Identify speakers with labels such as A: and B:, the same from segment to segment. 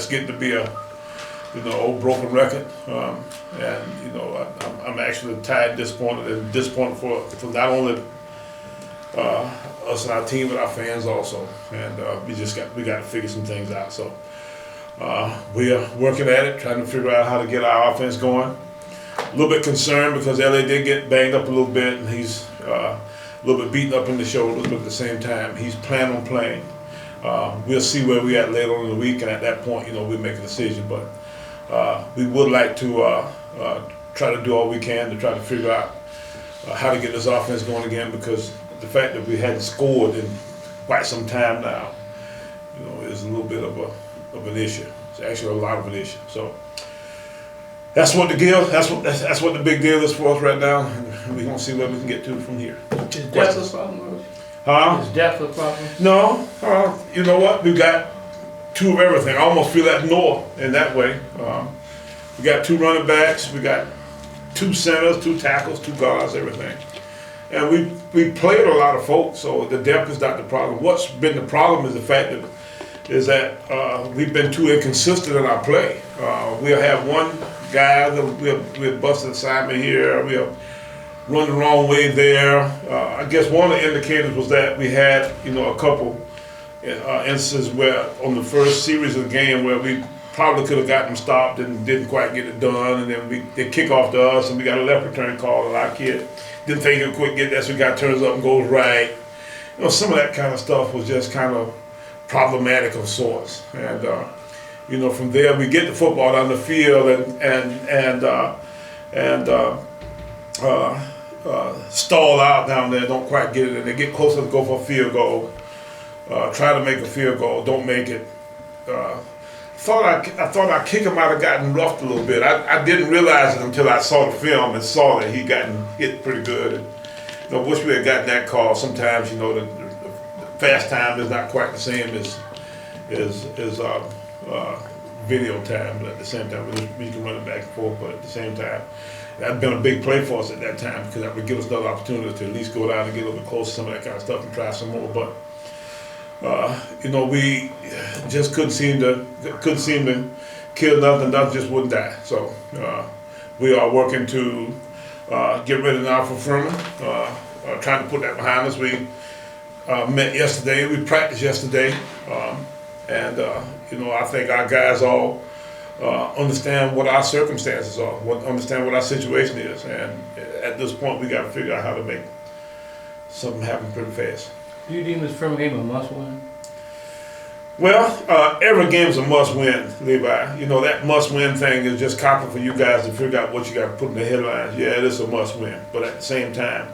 A: that's getting to be a old broken record. And I'm actually tired, disappointed for not only us and our team, but our fans also. And we got to figure some things out. So we are working at it, trying to figure out how to get our offense going. A little bit concerned because LA did get banged up a little bit, and he's a little bit beaten up in the shoulders, but at the same time, he's planning on playing. We'll see where we're at later on in the week, and at that point, we'll make a decision. But we would like to try to do all we can to try to figure out how to get this offense going again, because the fact that we hadn't scored in quite some time now, is a little bit of an issue. It's actually a lot of an issue. So that's what the deal. That's what the big deal is for us right now. And we're gonna see where we can get to from here.
B: Is depth a problem?
A: Huh?
B: Is depth a problem?
A: No. You know what? We got two of everything. I almost feel like North in that way. We got two running backs. We got two centers, two tackles, two guards, everything. And we played a lot of folks, so the depth is not the problem. What's been the problem is the fact that we've been too inconsistent in our play. We'll have one guy that we'll bust an assignment here, we'll run the wrong way there. I guess one of the indicators was that we had a couple instances where on the first series of the game where we probably could have gotten them stopped and didn't quite get it done, and then they kick off to us and we got a left return call, and our kid didn't think it quick get that, so we got turns up and goes right. Some of that kind of stuff was just kind of problematic of sorts. And from there we get the football on the field and stall out down there, don't quite get it, and they get closer to go for a field goal, try to make a field goal, don't make it. I thought our kicker might have gotten roughed a little bit. I didn't realize it until I saw the film and saw that he gotten hit pretty good. And, wish we had gotten that call. Sometimes the fast time is not quite the same as video time, but at the same time we can run it back and forth. But at the same time, that'd been a big play for us at that time, because that would give us another opportunity to at least go down and get a little bit closer to some of that kind of stuff and try some more. But we just couldn't seem to kill nothing. Nothing just wouldn't die. So we are working to get rid of now for Furman. Trying to put that behind us. We met yesterday. We practiced yesterday, and I think our guys all understand what our circumstances are, understand what our situation is, and at this point we got to figure out how to make something happen pretty fast.
B: Do you deem this Furman game a must-win?
A: Well, every game's a must-win, Levi. That must-win thing is just copy for you guys to figure out what you got to put in the headlines. Yeah, it is a must-win, but at the same time,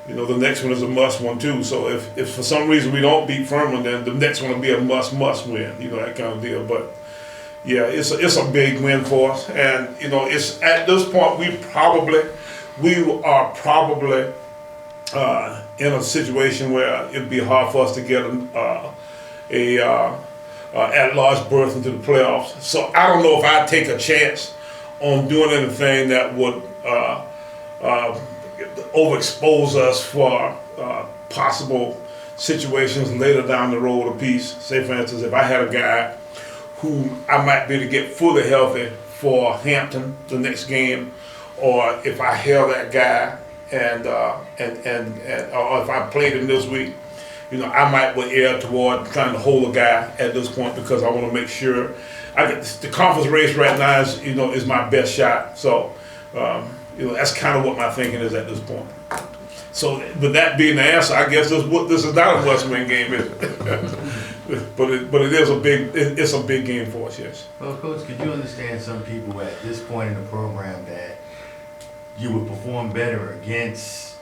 A: the next one is a must-win too. So if for some reason we don't beat Furman, then the next one will be a must-win. That kind of deal. But yeah, it's a big win for us, and it's at this point we are probably in a situation where it'd be hard for us to get a at-large berth into the playoffs. So I don't know if I'd take a chance on doing anything that would overexpose us for possible situations later down the road a piece. Say for instance, if I had a guy who I might be able to get fully healthy for Hampton the next game, or if I held that guy and or if I played him this week, I might err toward trying to hold a guy at this point, because I want to make sure the conference race right now is my best shot. So that's kind of what my thinking is at this point. So with that being the answer, I guess this is not a must-win game, is it? but it is it's a big game for us, yes.
C: Well, Coach, could you understand some people at this point in the program that you would perform better against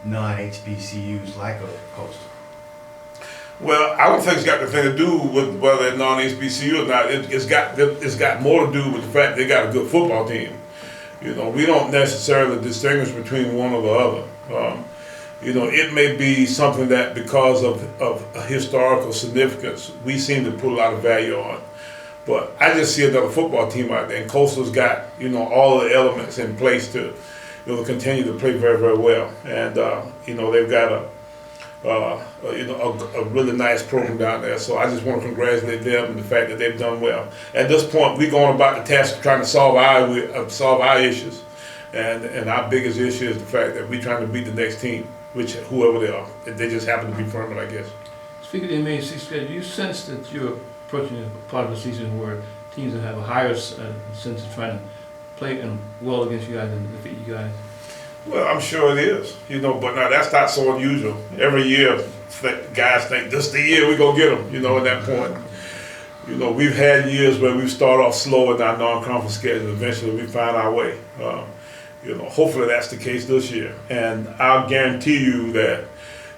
C: non-HBCUs like a Coastal?
A: Well, I don't think it's got anything to do with whether they're non-HBCU or not. It's got more to do with the fact they got a good football team. We don't necessarily distinguish between one or the other. It may be something that because of historical significance, we seem to put a lot of value on. But I just see another football team out there, and Coastal's got all of the elements in place to continue to play very, very well. And they've got a really nice program down there. So I just want to congratulate them and the fact that they've done well. At this point, we're going about the task of trying to solve our issues, and our biggest issue is the fact that we're trying to beat the next team, which whoever they are. They just happen to be Furman, I guess.
B: Speaking of the MAC schedule, do you sense that you're approaching a part of the season where teams that have a higher sense of trying to play and well against you guys and defeat you guys?
A: Well, I'm sure it is, but now that's not so unusual. Every year, guys think this is the year we go get them, at that point. We've had years where we've started off slow in our non-conference schedule. Eventually, we find our way. Hopefully that's the case this year. And I'll guarantee you that,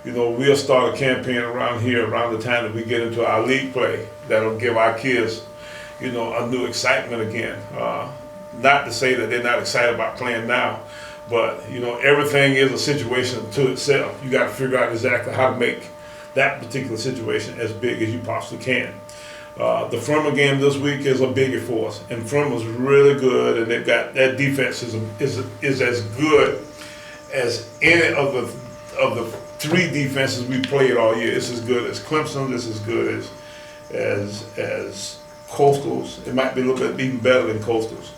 A: we'll start a campaign around here around the time that we get into our league play that'll give our kids, a new excitement again. Not to say that they're not excited about playing now, but everything is a situation to itself. You got to figure out exactly how to make that particular situation as big as you possibly can. The Furman game this week is a biggie for us, and Furman's really good, and they've got that defense is as good as any of the three defenses we played all year. It's as good as Clemson. It's as good as Coastals. It might be a little bit even better than Coastals.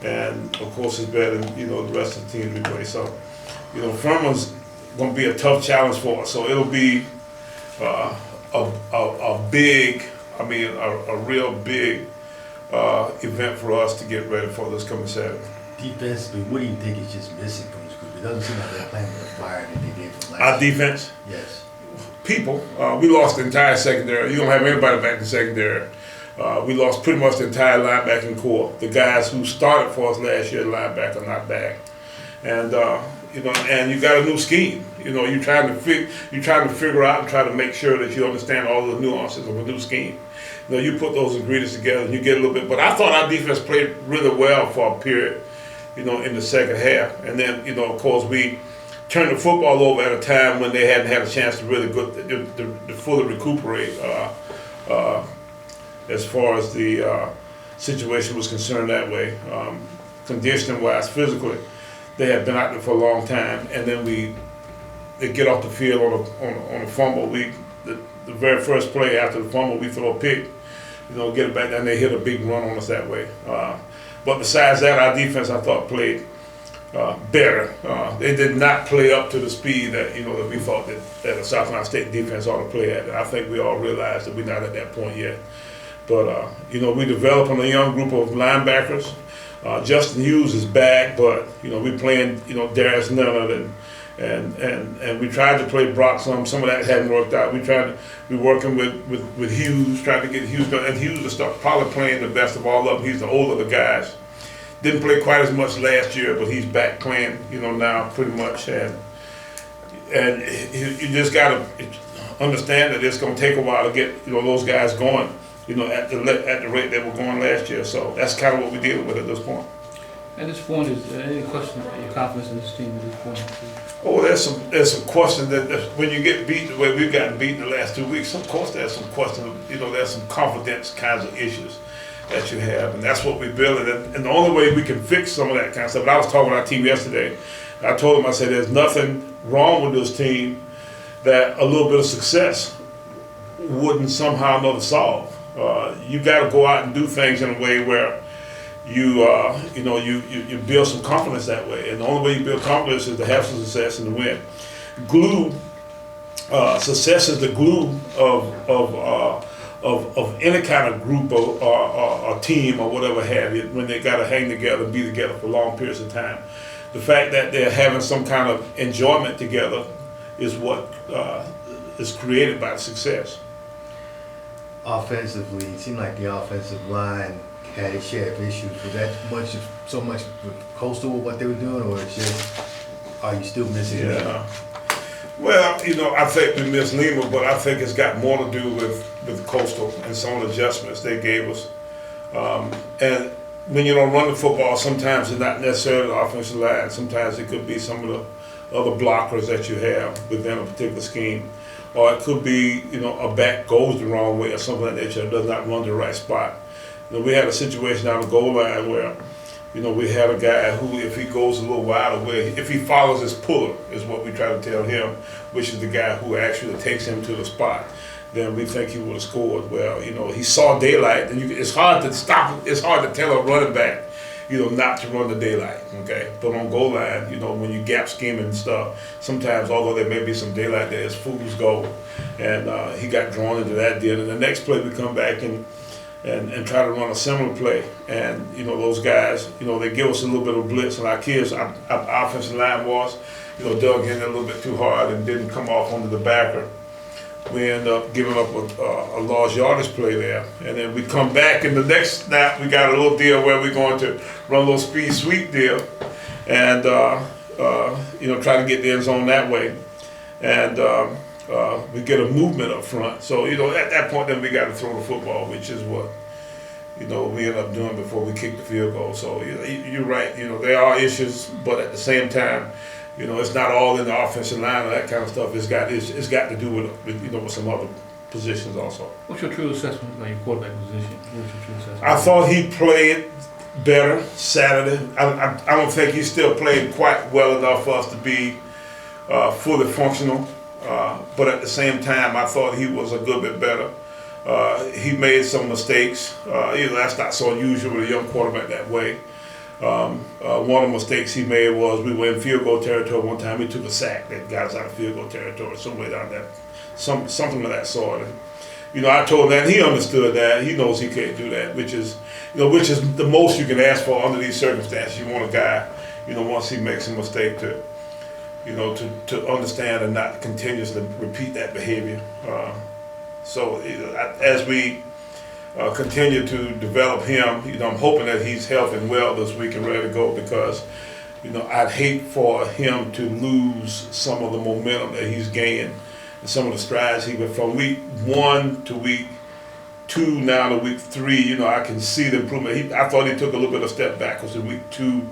A: And of course it's better than the rest of the teams we play. So Furman's going to be a tough challenge for us. So it'll be a big, a real big event for us to get ready for this coming Saturday.
C: Defensively, what do you think is just missing from this group? It doesn't seem like they're playing with the fire that they did from last
A: Our defense?
C: Yes.
A: People. We lost the entire secondary. You don't have anybody back in the secondary. We lost pretty much the entire linebacking core. The guys who started for us last year, linebacker, are not back. And and you got a new scheme. You're trying to figure out and try to make sure that you understand all the nuances of a new scheme. You put those ingredients together and you get a little bit. But I thought our defense played really well for a period, in the second half. And then, of course, we turned the football over at a time when they hadn't had a chance to really to fully recuperate. As far as the situation was concerned that way. Conditioning-wise, physically, they had been out there for a long time, and then they get off the field on a fumble. The very first play after the fumble, we throw a pick, get it back, and they hit a big run on us that way. But besides that, our defense, I thought, played better. They did not play up to the speed that that we thought that a South Carolina State defense ought to play at. And I think we all realize that we're not at that point yet. But we're developing a young group of linebackers. Justin Hughes is back, but we're playing Darius Leonard and we tried to play Brock some of that hadn't worked out. We're working with Hughes, trying to get Hughes, and Hughes will start probably playing the best of all of them. He's the older of the guys. Didn't play quite as much last year, but he's back playing now pretty much, and you just gotta understand that it's gonna take a while to get those guys going. At the rate they were going last year. So that's kind of what we're dealing with at this point.
B: At this point, is there any question of your confidence in this team at this point?
A: Oh, there's some question that when you get beat the way we've gotten beaten the last 2 weeks, of course there's some question, there's some confidence kinds of issues that you have, and that's what we're building. And the only way we can fix some of that kind of stuff, and I was talking to our team yesterday, I told them, I said, there's nothing wrong with this team that a little bit of success wouldn't somehow or another solve. You got to go out and do things in a way where you build some confidence that way. And the only way you build confidence is to have some success and to win. Success is the glue of any kind of group or team or whatever have you, when they got to hang together and be together for long periods of time. The fact that they're having some kind of enjoyment together is what is created by success.
C: Offensively, it seemed like the offensive line had its share of issues. Was that so much with Coastal with what they were doing, or it's just, are you still missing Lima?
A: Well, I think we missed Lima, but I think it's got more to do with Coastal and some of the adjustments they gave us. And when you don't run the football, sometimes it's not necessarily the offensive line. Sometimes it could be some of the other blockers that you have within a particular scheme. Or it could be, a back goes the wrong way or something like that, does not run to the right spot. We had a situation down the goal line where You know, we have a guy who, if he goes a little wide away, if he follows his puller, is what we try to tell him, which is the guy who actually takes him to the spot, then we think he would have scored. Well, you know, he saw daylight, and it's hard to stop. It's hard to tell a running back, you know, not to run the daylight. Okay, but on goal line, you know, when you gap scheming and stuff, sometimes although there may be some daylight there, it's fool's goal, and he got drawn into that deal. And the next play we come back and try to run a similar play. And, you know, those guys, you know, they give us a little bit of blitz. And our kids, our offensive line was, you know, dug in a little bit too hard and didn't come off onto the backer. We end up giving up a large yardage play there. And then we come back, and the next snap, we got a little deal where we're going to run a little speed sweep deal and, you know, try to get the end zone that way. And we get a movement up front. So, you know, at that point, then we got to throw the football, which is what, you know, we end up doing before we kick the field goal. So, you're right. You know, there are issues, but at the same time, you know, it's not all in the offensive line and that kind of stuff. It's got to do with you know, with some other positions also.
B: What's your true assessment of your quarterback position? What's your true assessment?
A: I thought he played better Saturday. I don't think he still played quite well enough for us to be fully functional. But at the same time, I thought he was a good bit better. He made some mistakes. You know, that's not so unusual with a young quarterback that way. One of the mistakes he made was we were in field goal territory one time. He took a sack that got us out of field goal territory, somewhere down there, something of that sort. And, you know, I told him that, and he understood that. He knows he can't do that, which is the most you can ask for under these circumstances. You want a guy, you know, once he makes a mistake to, you know, to understand and not continuously repeat that behavior. So as we continue to develop him, you know, I'm hoping that he's healthy and well this week and ready to go, because, you know, I'd hate for him to lose some of the momentum that he's gained and some of the strides he went from week 1 to week 2 now to week 3. You know, I can see the improvement. I thought he took a little bit of step backwards in week 2.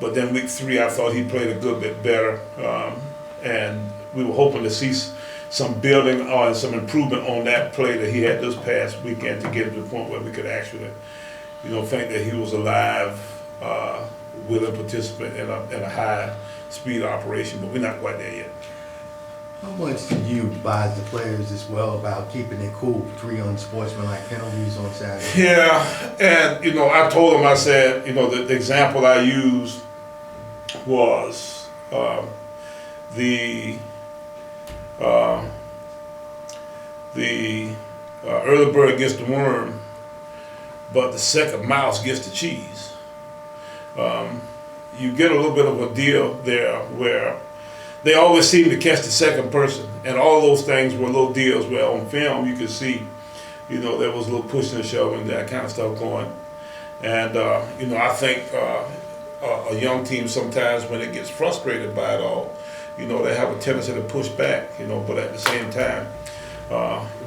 A: But then week 3, I thought he played a good bit better, and we were hoping to see some building and some improvement on that play that he had this past weekend to get to the point where we could actually, you know, think that he was a live, willing participant in a high-speed operation. But we're not quite there yet.
C: How much do you advise the players as well about keeping it cool, 3 unsportsmanlike penalties on Saturday?
A: Yeah, and, you know, I told him, I said, you know, the example I used was the early bird gets the worm, but the second mouse gets the cheese. You get a little bit of a deal there where they always seem to catch the second person, and all those things were little deals where on film you could see, you know, there was a little pushing and shoving, that kind of stuff going. And, you know, I think a young team sometimes, when it gets frustrated by it all, you know, they have a tendency to push back, you know, but at the same time,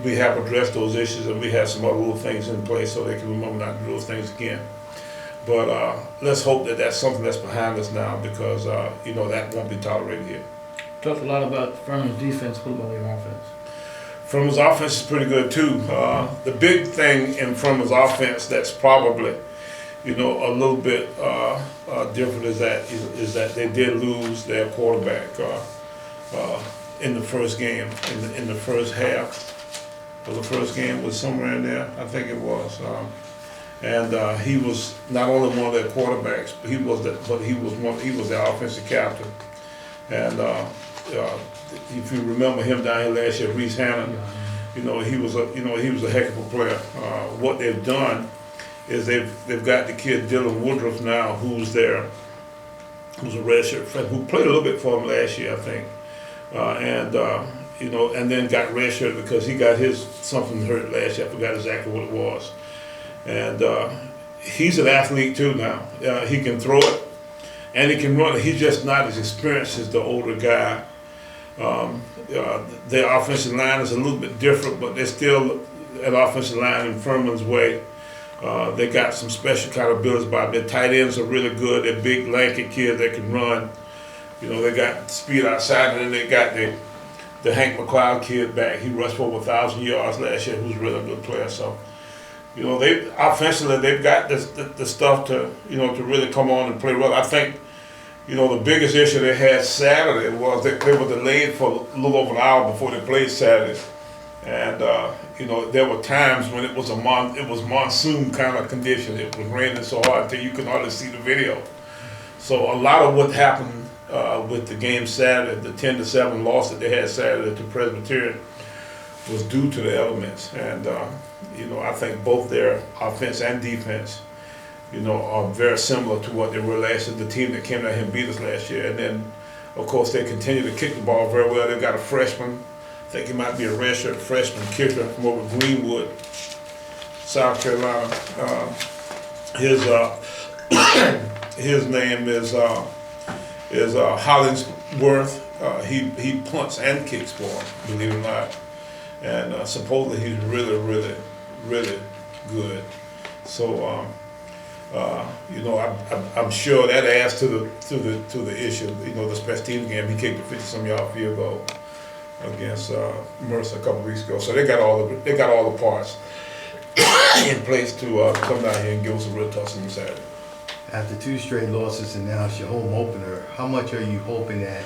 A: we have addressed those issues, and we have some other little things in place so they can remember not to do those things again. But let's hope that that's something that's behind us now, because, you know, that won't be tolerated here.
B: Talked a lot about Furman's defense. What about your offense?
A: Furman's offense is pretty good too. The big thing in Furman's offense that's probably, you know, a little bit different is that they did lose their quarterback in the first game, in the first half. Well, the first game was somewhere in there, I think it was. And he was not only one of their quarterbacks, but he was the offensive captain. And if you remember him down here last year, Reese Hannon, you know, he was a heck of a player. What they've done is they've got the kid Dylan Woodruff now, who's a redshirt friend, who played a little bit for him last year, I think, you know, and then got redshirted because he got something hurt last year. I forgot exactly what it was. And he's an athlete too now. He can throw it and he can run it. He's just not as experienced as the older guy. Their offensive line is a little bit different, but they're still an offensive line in Furman's way. They got some special kind of abilities by their tight ends are really good. They're big, lanky kids that can run. You know, they got speed outside, and then they got the Hank McLeod kid back. He rushed for over 1,000 yards last year, who's a really good player. So, You know, they offensively they've got the stuff to, you know, to really come on and play well. I think, you know, the biggest issue they had Saturday was that they were delayed for a little over an hour before they played Saturday, and you know, there were times when it was monsoon kind of condition. It was raining so hard until you could hardly see the video. So a lot of what happened with the game Saturday, the 10-7 loss that they had Saturday to Presbyterian, was due to the elements. And you know, I think both their offense and defense, you know, are very similar to what they were last year. The team that came down here and beat us last year, and then of course they continue to kick the ball very well. They've got a freshman. I think he might be a redshirt freshman kicker from over Greenwood, South Carolina. His name is Hollingsworth. He punts and kicks for him, believe it or not. And supposedly he's really good. So you know, I'm sure that adds to the issue. You know, the special teams game, he kicked a 50-some-yard field goal against Mercer a couple weeks ago. So they got all the parts in place to come down here and give us a real tough season Saturday.
C: After 2 straight losses and now it's your home opener, how much are you hoping that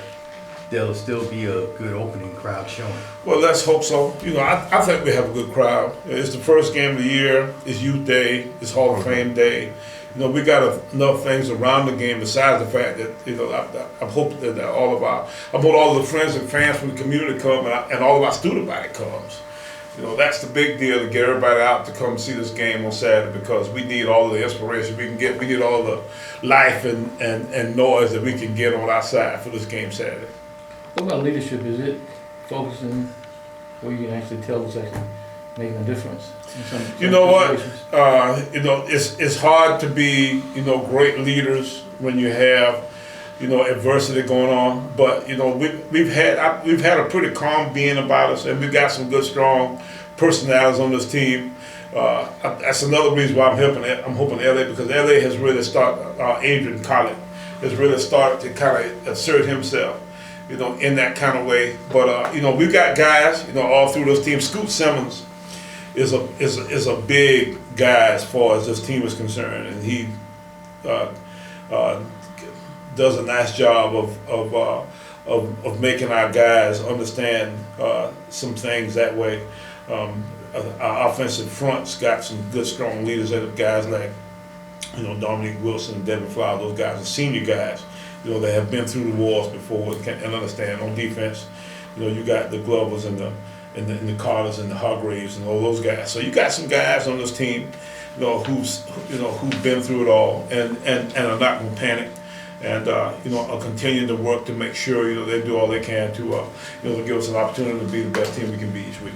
C: there'll still be a good opening crowd showing?
A: Well, let's hope so. You know, I think we have a good crowd. It's the first game of the year. It's Youth Day. It's Hall of Fame Day. You know, we got enough things around the game besides the fact that, you know, I'm hoping that all the friends and fans from the community come and all of our student body comes. You know, that's the big deal, to get everybody out to come see this game on Saturday, because we need all of the inspiration we can get. We need all the life and noise that we can get on our side for this game Saturday.
B: What about leadership? Is it focusing where you can actually tell it's actually making a difference in some
A: You know what?
B: situations?
A: You know, it's hard to be, you know, great leaders when you have, you know, adversity going on. But you know, we've had a pretty calm being about us, and we've got some good, strong personalities on this team. That's another reason why I'm hoping LA, because LA has really started. Adrian Collett has really started to kind of assert himself, you know, in that kind of way. But you know, we've got guys, you know, all through this team. Scoot Simmons is a big guy as far as this team is concerned, and he does a nice job of making our guys understand some things that way. Our offensive front's got some good, strong leaders in it, guys like, you know, Dominique Wilson and Devin Flower. Those guys are senior guys, you know, they have been through the wars before and understand. On defense, you know, you got the Glovers and the Carters and the Hargraves and all those guys. So you got some guys on this team, you know, who've been through it all and are not going to panic. And you know, are continuing to work to make sure, you know, they do all they can to you know, to give us an opportunity to be the best team we can be each week.